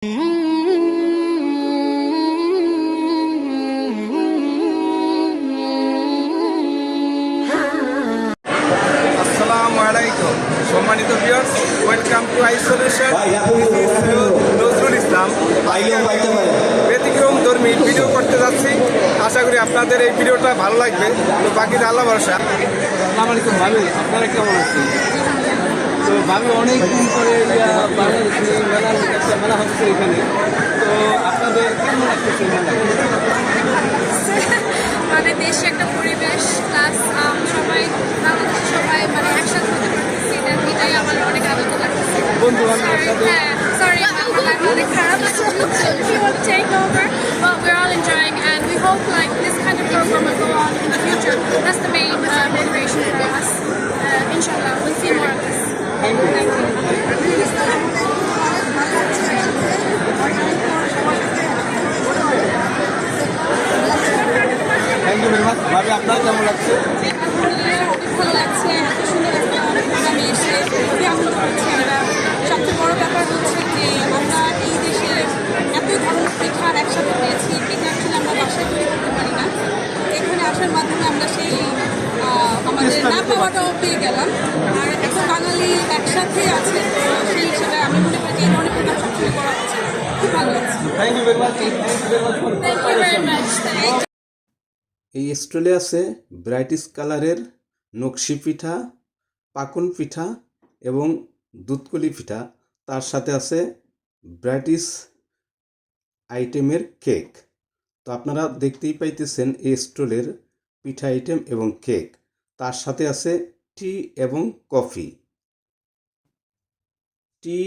আসসালামু আলাইকুম সম্মানিত viewers, welcome to I solution. Nazrul Islam ব্যতিক্রম ধর্মী ভিডিও করতে যাচ্ছি। আশা করি আপনাদের এই ভিডিওটা ভালো লাগবে। তো বাকিটা আল্লাহ ভরসা। আসসালামু আলাইকুম ভাবি, আপনারা কেমন আছেন? তো ভাবি অনেক দিন পরে বাংলাদেশে মেলা হচ্ছে এখানে, তো আপনাদের কেমন লাগতেছে মেলা? মানে দেশে একটা পরিবেশ প্লাস সবাই বাংলাদেশের সবাই মানে একসাথে হতে পারতেছি, এটাই আমার অনেক আনন্দ লাগতেছে। বন্ধু বান্ধবের সাথে Sorry, অনেক খারাপ we will take over, but we're all enjoying and we hope like this kind of program will go on in the future. That's the main motivation for us. Inshallah, we'll see more of this. Thank you. Thank you very much. ভাবি আপনার কেমন লাগছে? ভালো লাগছে, এত সুন্দর একটা প্রোগ্রামে এসে খুবই আনন্দ পাচ্ছি আমরা। সবচেয়ে বড় ব্যাপার হচ্ছে যে আমরা এই দেশে এত ধরনের পিঠার একসাথে পেয়েছি, পিঠা আসলে আমরা বাসায় তৈরি করতে পারি না। এখানে আসার মাধ্যমে আমরা সেই আমাদের না পাওয়াটাও পেয়ে গেলাম। আর এত বাঙালি একসাথে আছে, তো সেই হিসেবে আমি মনে করি যে এই ধরনের প্রোগ্রাম সবসময় করা হচ্ছে, খুব ভালো লাগছে। Thank you very much. Thank you very much. এই স্টলে আছে ব্রাইটিশ কালারের নকশি পিঠা, পাকুন পিঠা এবং দুধকলি পিঠা। তার সাথে আছে ব্রাইটিশ আইটেমের কেক। তো আপনারা দেখতেই পাইতেছেন এই স্টলের পিঠা আইটেম এবং কেক। তার সাথে আছে টি এবং কফি। টি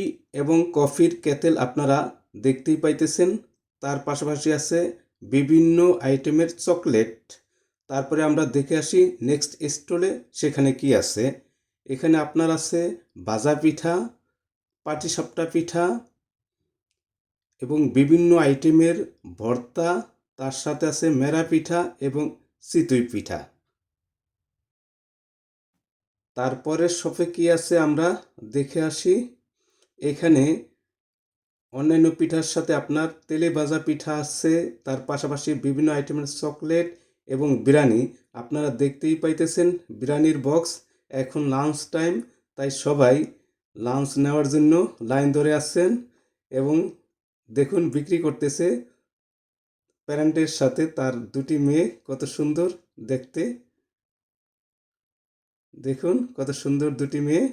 এবং কফির কেটেল আপনারা দেখতেই পাইতেছেন। তার পাশাপাশি আছে বিভিন্ন আইটেমের চকলেট। তারপরে আমরা দেখে আসি নেক্সট স্টলে সেখানে কি আছে। এখানে আপনার আছে ভাজা পিঠা, পাটিসাপটা পিঠা এবং বিভিন্ন আইটেমের ভর্তা। তার সাথে আছে মেরা পিঠা এবং চিতই পিঠা। তারপরে শপে কি আছে আমরা দেখে আসি। এখানে অন্যান্য পিঠার সাথে আপনার তেলে ভাজা পিঠা আছে, তার পাশাপাশি বিভিন্ন আইটেমের চকলেট এবং বিরিয়ানি। আপনারা দেখতেই পাইতেছেন বিরিয়ানির বক্স। এখন লাঞ্চ টাইম, তাই সবাই লাঞ্চ নেওয়ার জন্য লাইন ধরে আসছেন এবং দেখুন বিক্রি করতেছে প্যারেন্টের সাথে তার দুটি মেয়ে। কত সুন্দর দেখতে, দেখুন কত সুন্দর দুটি মেয়ে।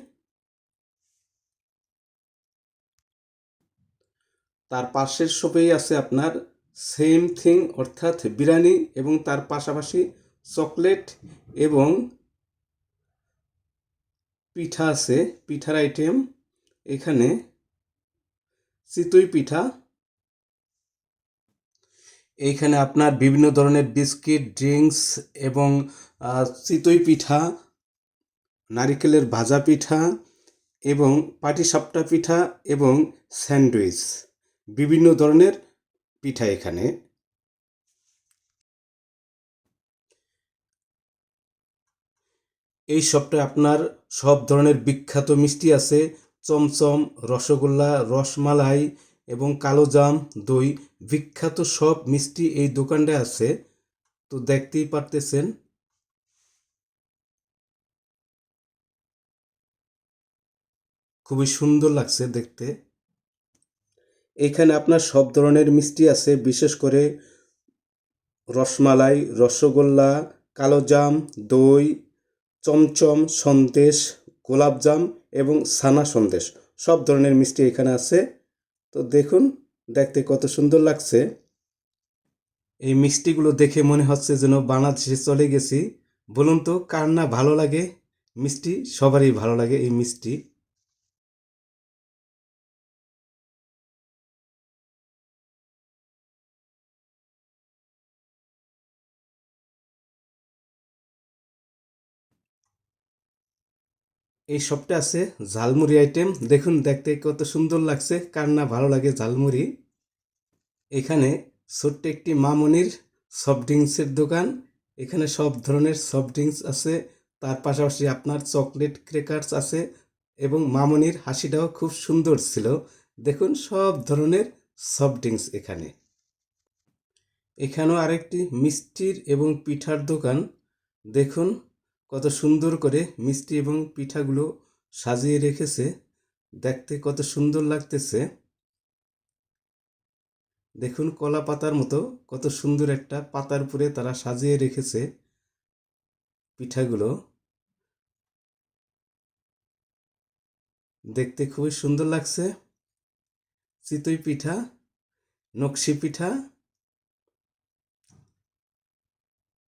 তার পাশের শপেই আছে আপনার সেম থিং, অর্থাৎ বিরিয়ানি এবং তার পাশাপাশি চকলেট এবং পিঠা আছে, পিঠার আইটেম। এখানে চিতই পিঠা। এইখানে আপনার বিভিন্ন ধরনের বিস্কিট, ড্রিঙ্কস এবং চিতই পিঠা, নারিকেলের ভাজা পিঠা এবং পাটিসাপটা পিঠা এবং স্যান্ডউইচ, বিভিন্ন ধরনের পিঠা এখানে। এই শপটায় আপনার সব ধরনের বিখ্যাত মিষ্টি আছে, চমচম, রসগোল্লা, রসমালাই এবং কালোজাম, দই। বিখ্যাত সব মিষ্টি এই দোকানটায় আছে। তো দেখতেই পারতেছেন খুবই সুন্দর লাগছে দেখতে। এখানে আপনার সব ধরনের মিষ্টি আছে, বিশেষ করে রসমালাই, রসগোল্লা, কালোজাম, দই, চমচম, সন্দেশ, গোলাপজাম এবং ছানা সন্দেশ। সব ধরনের মিষ্টি এখানে আছে। তো দেখুন দেখতে কত সুন্দর লাগছে। এই মিষ্টিগুলো দেখে মনে হচ্ছে যেন বাংলাদেশে চলে গেছি। বলুন তো কার না ভালো লাগে মিষ্টি? সবারই ভালো লাগে এই মিষ্টি। এই শপটা আছে ঝালমুড়ি আইটেম। দেখুন দেখতে কত সুন্দর লাগছে, কার না ভালো লাগে ঝালমুড়ি। এখানে ছোট্ট একটি মামনির সফট ড্রিঙ্কসের দোকান। এখানে সব ধরনের সফট ড্রিঙ্কস আছে, তার পাশাপাশি আপনার চকলেট ক্র্যাকার্স আছে এবং মামনির হাসিটাও খুব সুন্দর ছিল। দেখুন সব ধরনের সফট ড্রিঙ্কস এখানেও আরেকটি মিষ্টির এবং পিঠার দোকান। দেখুন কত সুন্দর করে মিষ্টি এবং পিঠাগুলো সাজিয়ে রেখেছে, দেখতে কত সুন্দর লাগতেছে। দেখুন কলা পাতার মতো কত সুন্দর একটা পাতার উপরে তারা সাজিয়ে রেখেছে পিঠাগুলো, দেখতে খুবই সুন্দর লাগছে। চিতই পিঠা, নকশি পিঠা,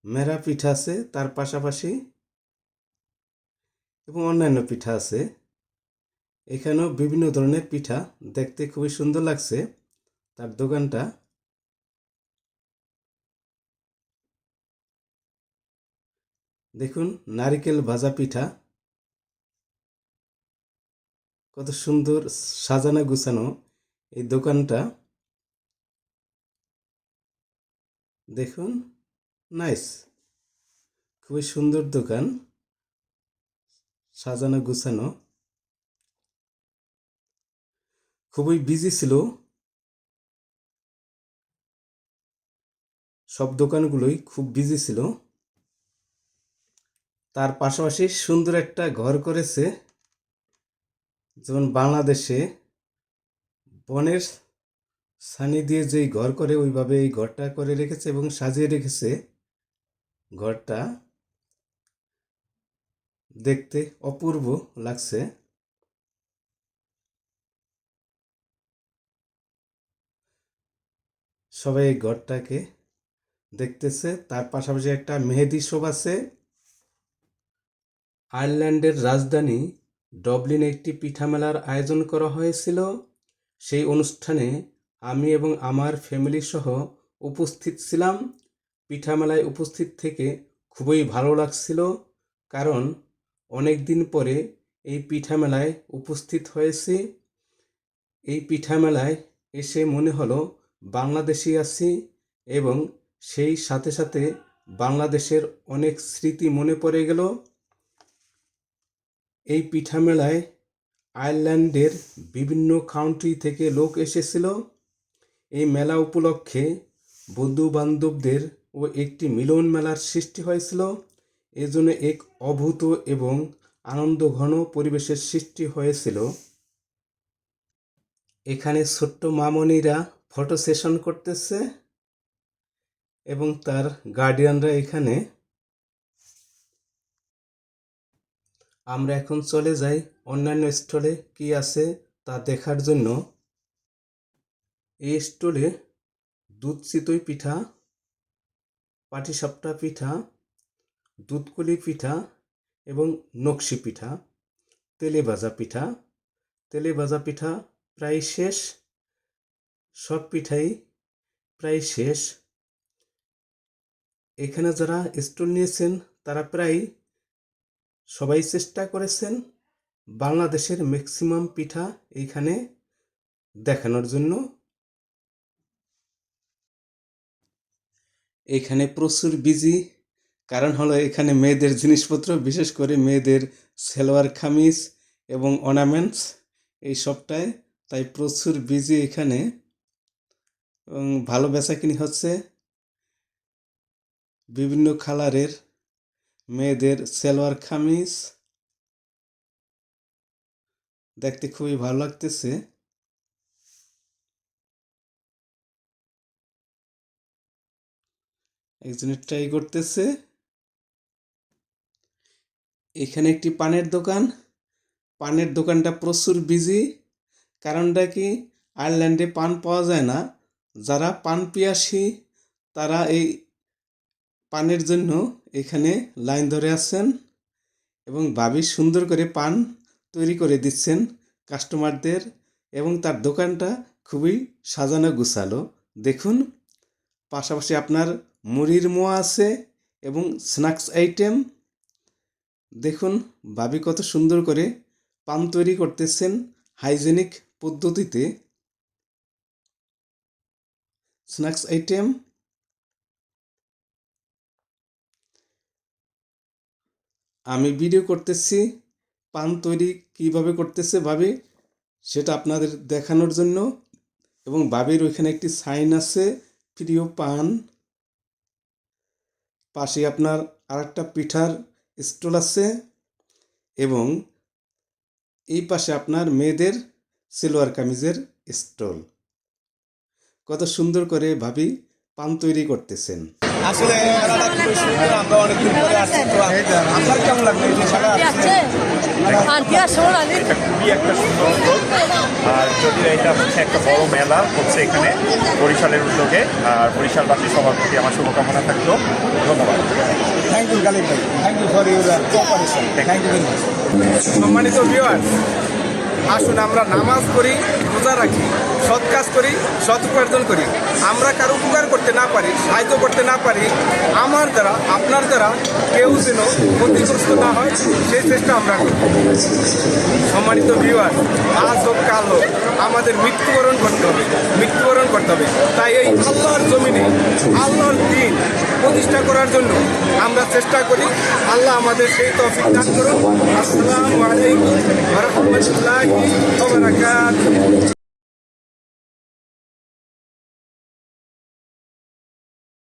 মেরা পিঠা আছে তার পাশাপাশি, এবং অন্যান্য পিঠা আছে। এখানেও বিভিন্ন ধরনের পিঠা, দেখতে খুবই সুন্দর লাগছে তার দোকানটা। দেখুন নারিকেল ভাজা পিঠা, কত সুন্দর সাজানো গুছানো এই দোকানটা। দেখুন নাইস, খুবই সুন্দর দোকান, সাজানো গুছানো। খুবই বিজি ছিল, সব দোকানগুলোই খুব বিজি ছিল। তার পাশাপাশি সুন্দর একটা ঘর করেছে, যেমন বাংলাদেশে বনের ছানি দিয়ে যেই ঘর করে ওইভাবে এই ঘরটা করে রেখেছে এবং সাজিয়ে রেখেছে। ঘরটা দেখতে অপূর্ব লাগছে। সবাই এই ঘরটাকে দেখতেছে। তার পাশাপাশি একটা মেহেদি শপ আছে। আয়ারল্যান্ডের রাজধানী ডবলিনে একটি পিঠা মেলার আয়োজন করা হয়েছিল। সেই অনুষ্ঠানে আমি এবং আমার ফ্যামিলি সহ উপস্থিত ছিলাম। পিঠা মেলায় উপস্থিত থেকে খুবই ভালো লাগছিল, কারণ অনেক দিন পরে এই পিঠা মেলায় উপস্থিত হয়েছি। এই পিঠা মেলায় এসে মনে হলো বাংলাদেশে আছি, এবং সেই সাথে সাথে বাংলাদেশের অনেক স্মৃতি মনে পড়ে গেল। এই পিঠা মেলায় আয়ারল্যান্ডের বিভিন্ন কান্ট্রি থেকে লোক এসেছিল। এই মেলা উপলক্ষে বন্ধু বান্ধবদের ও একটি মিলন মেলার সৃষ্টি হয়েছিল। এজন্য এক অভূত এবং আনন্দঘন পরিবেশের সৃষ্টি হয়েছিল। এখানে ছোট্ট মামনিরা ফটো সেশন করতেছে এবং তার গার্ডিয়ানরা এখানে। আমরা এখন চলে যাই অন্যান্য স্টলে কি আছে তা দেখার জন্য। এই স্টলে দুধ চিতই পিঠা, পাটিসাপটা পিঠা, দুধকুলি পিঠা এবং নকশি পিঠা, তেলে ভাজা পিঠা। তেলে ভাজা পিঠা প্রায় শেষ, সব পিঠাই প্রায় শেষ। এখানে যারা স্টল নিয়েছেন তারা প্রায় সবাই চেষ্টা করেছেন বাংলাদেশের ম্যাক্সিমাম পিঠা এইখানে দেখানোর জন্য। এখানে প্রচুর বিজি, কারণ হলো এখানে মেয়েদের জিনিসপত্র, বিশেষ করে মেয়েদের সালোয়ার কামিজ এবং অর্নামেন্টস এই সবটায়, তাই প্রচুর বিজি এখানে এবং ভালো বেচাকিনি হচ্ছে। বিভিন্ন কালারের মেয়েদের সালোয়ার কামিজ দেখতে খুবই ভালো লাগতেছে। একজনে ট্রাই করতেছে। এখানে একটি পানের দোকান। পানের দোকানটা প্রচুর বিজি, কারণটা কি, আয়ারল্যান্ডে পান পাওয়া যায় না। যারা পান পিয়াসী তারা এই পানের জন্য এখানে লাইন ধরে আছেন, এবং ভাবি সুন্দর করে পান তৈরি করে দিচ্ছেন কাস্টমারদের, এবং তার দোকানটা খুবই সাজানো গুছালো। দেখুন পাশাপাশি আপনার মুড়ির মোয়া আছে এবং স্ন্যাক্স আইটেম। দেখুন ভাবি কত সুন্দর করে পান তৈরি করতেছেন হাইজেনিক পদ্ধতিতে। স্ন্যাক্স আইটেম, আমি ভিডিও করতেছি পান তৈরি কিভাবে করতেছে ভাবি, সেটা আপনাদের দেখানোর জন্য। এবং ভাবির ওইখানে একটি সাইন আছে প্রিয় পান। পাশে আপনার আরেকটা পিঠার স্টল আছে এবং এই পাশে আপনার মেয়েদের সালোয়ার কামিজের স্টল। কত সুন্দর করে ভাবি পান তৈরি করতেছেন। আসলে মেলাটা খুবই সুন্দর, আমরা অনেকদিন পরে আসছি। তো আপনার কেমন লাগলো এই যে সারা এটা খুবই একটা সুন্দর উদ্যোগ। আর যদিও এটা হচ্ছে একটা বড় মেলা হচ্ছে এখানে বরিশালের উদ্যোগে, আর বরিশালবাসী সবার প্রতি আমার শুভকামনা থাকলো। ধন্যবাদ। থ্যাংক ইউ গালিব ভাই, thank you for your cooperation, thank you very much. সম্মানিত ভিউয়ার্স, আসুন আমরা নামাজ পড়ি, রোজা রাখি, সৎ কাজ করি, সৎ উপার্জন করি। আমরা কারো উপকার করতে না পারি, সাহায্য করতে না পারি, আমার দ্বারা আপনার দ্বারা কেউ যেন ক্ষতিগ্রস্ত না হয় সেই চেষ্টা আমরা করি। সম্মানিত ভিউয়ার্স, আজ হোক কাল হোক আমাদের মৃত্যুবরণ করতে হবে, মৃত্যুবরণ করতে হবে। তাই এই আল্লাহর জমিনে আল্লাহর দ্বীন প্রতিষ্ঠা করার জন্য আমরা চেষ্টা করি। আল্লাহ আমাদের সেই তৌফিক দান করুন। আসসালামু আলাইকুম ওয়া রাহমাতুল্লাহি ওয়া বারাকাতুহু।